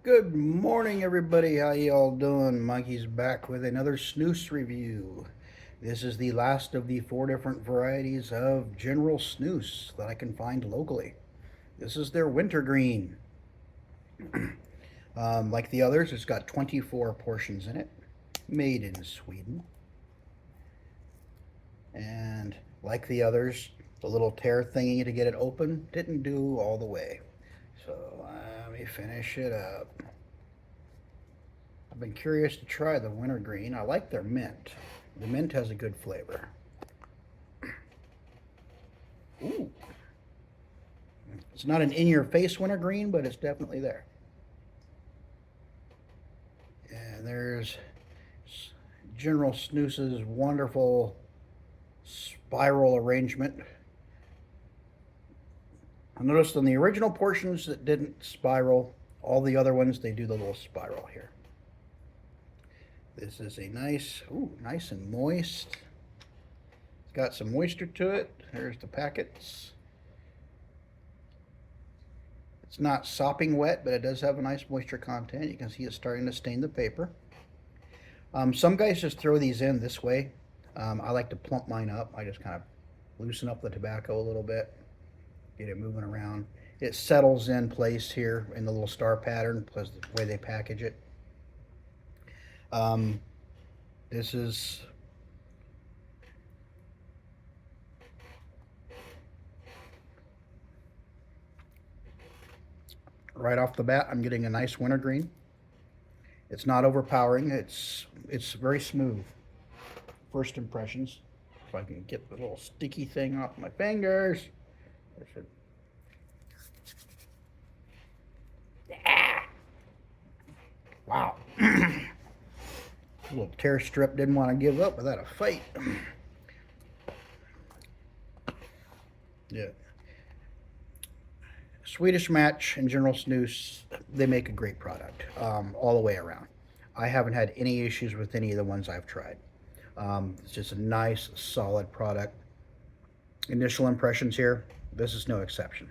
Good morning, everybody. How y'all doing? Mikey's back with another snus review. This is the last of the 4 different varieties of General Snus that I can find locally. This is their Wintergreen. Like the others, it's got 24 portions in it, made in Sweden. And like the others, the little tear thingy to get it open didn't do all the way. So let me finish it up. I've been curious to try the Wintergreen. I like their mint. The mint has a good flavor. Ooh. It's not an in-your-face Wintergreen, but it's definitely there. And there's General Snus's wonderful spiral arrangement. I noticed on the original portions that didn't spiral. All the other ones, they do the little spiral here. This is a nice and moist. It's got some moisture to it. There's the packets. It's not sopping wet, but it does have a nice moisture content. You can see it's starting to stain the paper. Some guys just throw these in this way. I like to plump mine up. I just kind of loosen up the tobacco a little bit, get it moving around. It settles in place here in the little star pattern plus the way they package it. This is right off the bat. I'm getting a nice wintergreen. It's not overpowering. It's very smooth. First impressions. If I can get the little sticky thing off my fingers. Wow. A little tear strip didn't want to give up without a fight. Yeah. Swedish Match and General Snus, they make a great product all the way around. I haven't had any issues with any of the ones I've tried. It's just a nice, solid product. Initial impressions here, this is no exception.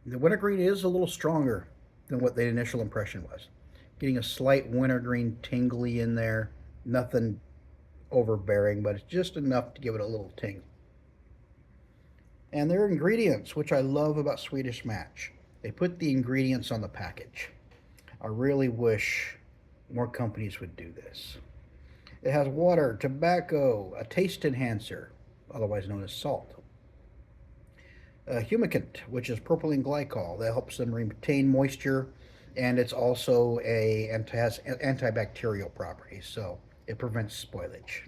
The wintergreen is a little stronger than what the initial impression was. Getting a slight wintergreen tingly in there, nothing overbearing, but it's just enough to give it a little ting. And their ingredients, which I love about Swedish Match, they put the ingredients on the package. I really wish more companies would do this. It has water, tobacco, a taste enhancer, otherwise known as salt, a humectant, which is propylene glycol that helps them retain moisture, and it's also has antibacterial properties, so it prevents spoilage.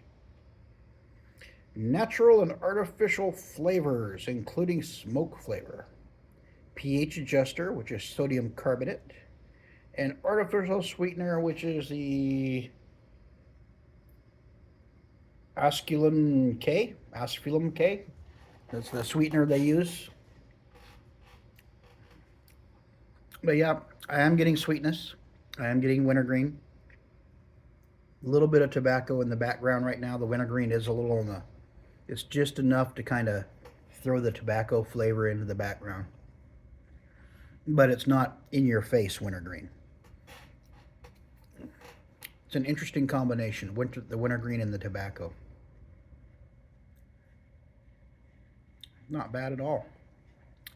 Natural and artificial flavors, including smoke flavor, pH adjuster, which is sodium carbonate, and artificial sweetener, which is the asculum K. That's the sweetener they use. But yeah, I am getting sweetness. I am getting wintergreen. A little bit of tobacco in the background right now. The wintergreen is a little on the. It's just enough to kind of throw the tobacco flavor into the background. But it's not in your face wintergreen. It's an interesting combination, the wintergreen and the tobacco. Not bad at all.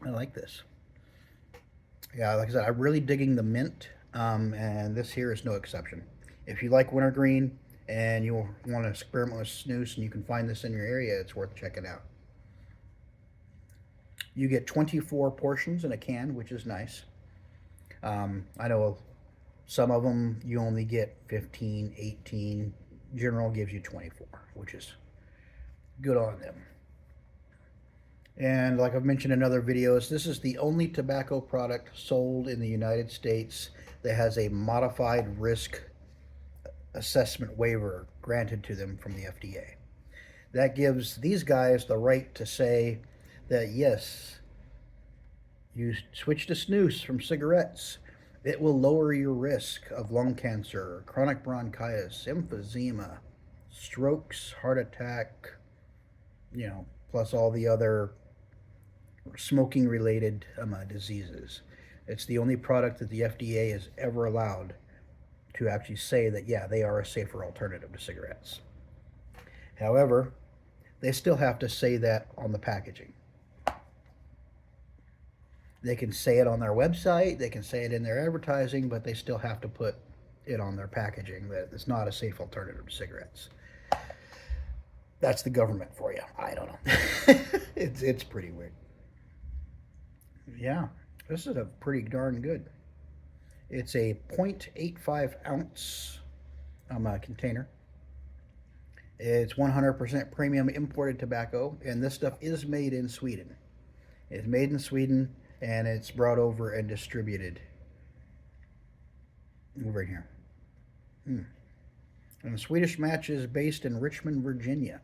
I like this. Yeah, like I said, I'm really digging the mint, and this here is no exception. If you like wintergreen and you want to experiment with snus and you can find this in your area, it's worth checking out. You get 24 portions in a can, which is nice. I know some of them you only get 15, 18. General gives you 24, which is good on them. And like I've mentioned in other videos, this is the only tobacco product sold in the United States that has a modified risk assessment waiver granted to them from the FDA. That gives these guys the right to say that yes, you switch to snus from cigarettes, it will lower your risk of lung cancer, chronic bronchitis, emphysema, strokes, heart attack, plus all the other smoking related diseases. It's the only product that the FDA has ever allowed to actually say that, yeah, they are a safer alternative to cigarettes. However, they still have to say that on the packaging. They can say it on their website, they can say it in their advertising, but they still have to put it on their packaging that it's not a safe alternative to cigarettes. That's the government for you. I don't know. It's pretty weird. Yeah, this is a pretty darn good. It's a 0.85 ounce container. It's 100% premium imported tobacco, and this stuff is made in Sweden. It's made in Sweden, and it's brought over and distributed over here. Hmm. And the Swedish match is based in Richmond, Virginia.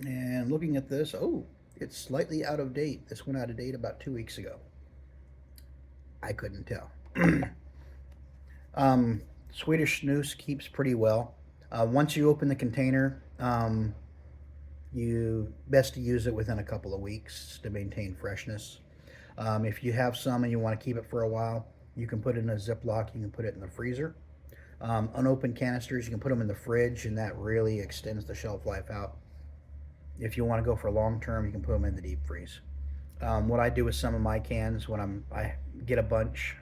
And looking at this, oh, it's slightly out of date. This went out of date about 2 weeks ago. I couldn't tell. Swedish Snus keeps pretty well. Once you open the container, you best to use it within a couple of weeks to maintain freshness. If you have some and you want to keep it for a while, you can put it in a Ziploc. You can put it in the freezer. Unopened canisters, you can put them in the fridge, and that really extends the shelf life out. If you want to go for long term, you can put them in the deep freeze. What I do with some of my cans when I get a bunch,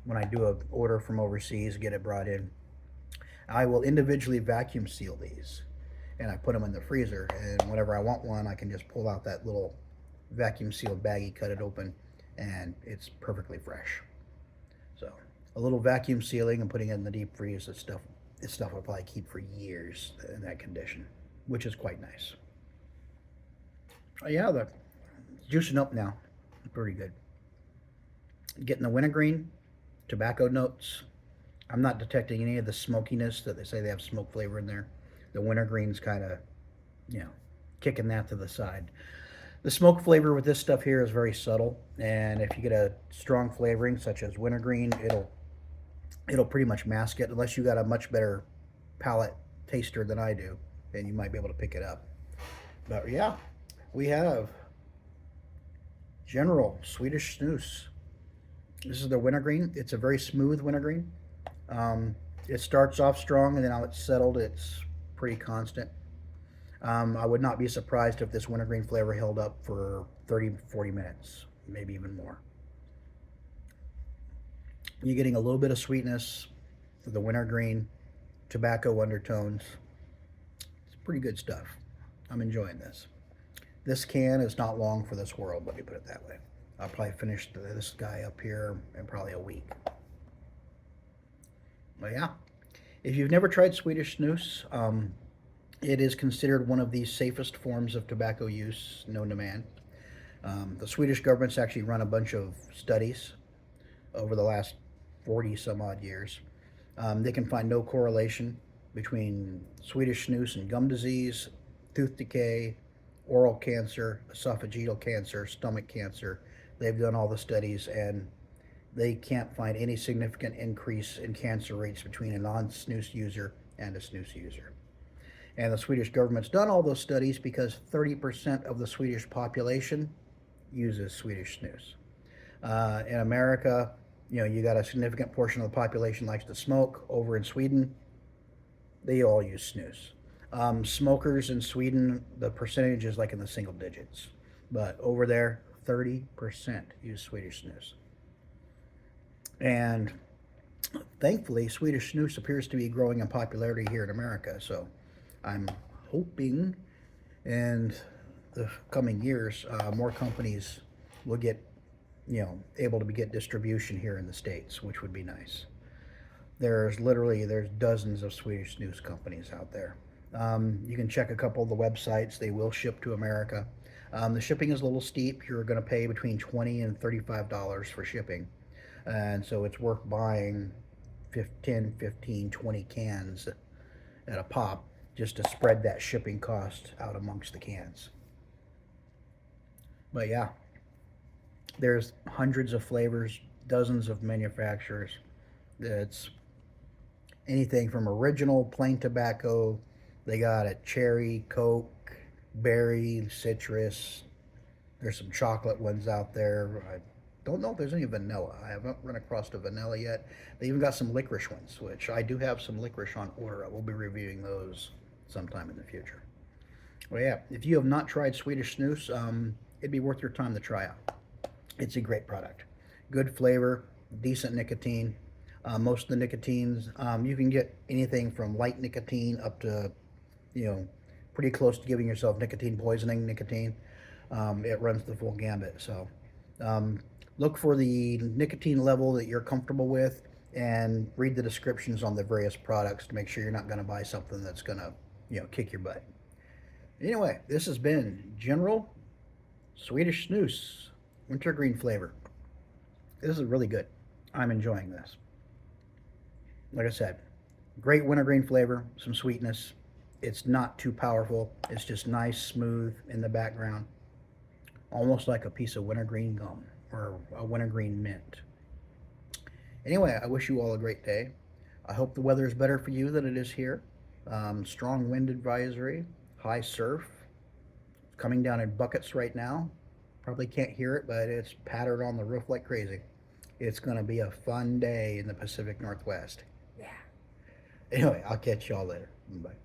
when I do an order from overseas, get it brought in, I will individually vacuum seal these, and I put them in the freezer. And whenever I want one, I can just pull out that little vacuum sealed baggie, cut it open, and it's perfectly fresh. So a little vacuum sealing and putting it in the deep freeze. This stuff will probably keep for years in that condition, which is quite nice. Yeah, the juicing up now, pretty good. Getting the wintergreen, tobacco notes. I'm not detecting any of the smokiness that they say they have smoke flavor in there. The wintergreen's kind of, kicking that to the side. The smoke flavor with this stuff here is very subtle, and if you get a strong flavoring such as wintergreen, it'll pretty much mask it unless you got a much better palate taster than I do, and you might be able to pick it up. But yeah, we have General Swedish Snus. This is the wintergreen. It's a very smooth wintergreen. It starts off strong, and then how it's settled, it's pretty constant. I would not be surprised if this wintergreen flavor held up for 30-40 minutes, maybe even more. You're getting a little bit of sweetness, the wintergreen, tobacco undertones. It's pretty good stuff. I'm enjoying this. This can is not long for this world, let me put it that way. I'll probably finish this guy up here in probably a week. But yeah, if you've never tried Swedish Snus, it is considered one of the safest forms of tobacco use known to man. The Swedish government's actually run a bunch of studies over the last 40 some odd years. They can find no correlation between Swedish Snus and gum disease, tooth decay, oral cancer, esophageal cancer, stomach cancer. They've done all the studies, and they can't find any significant increase in cancer rates between a non-snus user and a snus user. And the Swedish government's done all those studies because 30% of the Swedish population uses Swedish snus. In America, you got a significant portion of the population likes to smoke. Over in Sweden, they all use snus. Smokers in Sweden, the percentage is like in the single digits. But over there, 30% use Swedish snus. And thankfully, Swedish snus appears to be growing in popularity here in America. So I'm hoping in the coming years, more companies will get, able to get distribution here in the States, which would be nice. There's dozens of Swedish snus companies out there. You can check a couple of the websites. They will ship to America. The shipping is a little steep. You're going to pay between $20 and $35 for shipping. And so it's worth buying 10, 15, 20 cans at a pop just to spread that shipping cost out amongst the cans. But yeah, there's hundreds of flavors, dozens of manufacturers. It's anything from original plain tobacco. They got it cherry, Coke, berry, citrus. There's some chocolate ones out there. I don't know if there's any vanilla. I haven't run across a vanilla yet. They even got some licorice ones, which I do have some licorice on order. I will be reviewing those sometime in the future. Well, yeah, if you have not tried Swedish Snus, it'd be worth your time to try out. It's a great product. Good flavor, decent nicotine. Most of the nicotines, you can get anything from light nicotine up to, you know, pretty close to giving yourself nicotine poisoning nicotine. It runs the full gambit. So um, look for the nicotine level that you're comfortable with and read the descriptions on the various products to make sure you're not going to buy something that's going to, kick your butt. Anyway, this has been General Swedish Snus Wintergreen flavor. This is really good. I'm enjoying this. Like I said, great wintergreen flavor, some sweetness. It's not too powerful. It's just nice, smooth in the background. Almost like a piece of wintergreen gum or a wintergreen mint. Anyway, I wish you all a great day. I hope the weather is better for you than it is here. Strong wind advisory, high surf, coming down in buckets right now. Probably can't hear it, but it's pattered on the roof like crazy. It's going to be a fun day in the Pacific Northwest. Yeah. Anyway, I'll catch y'all later. Bye.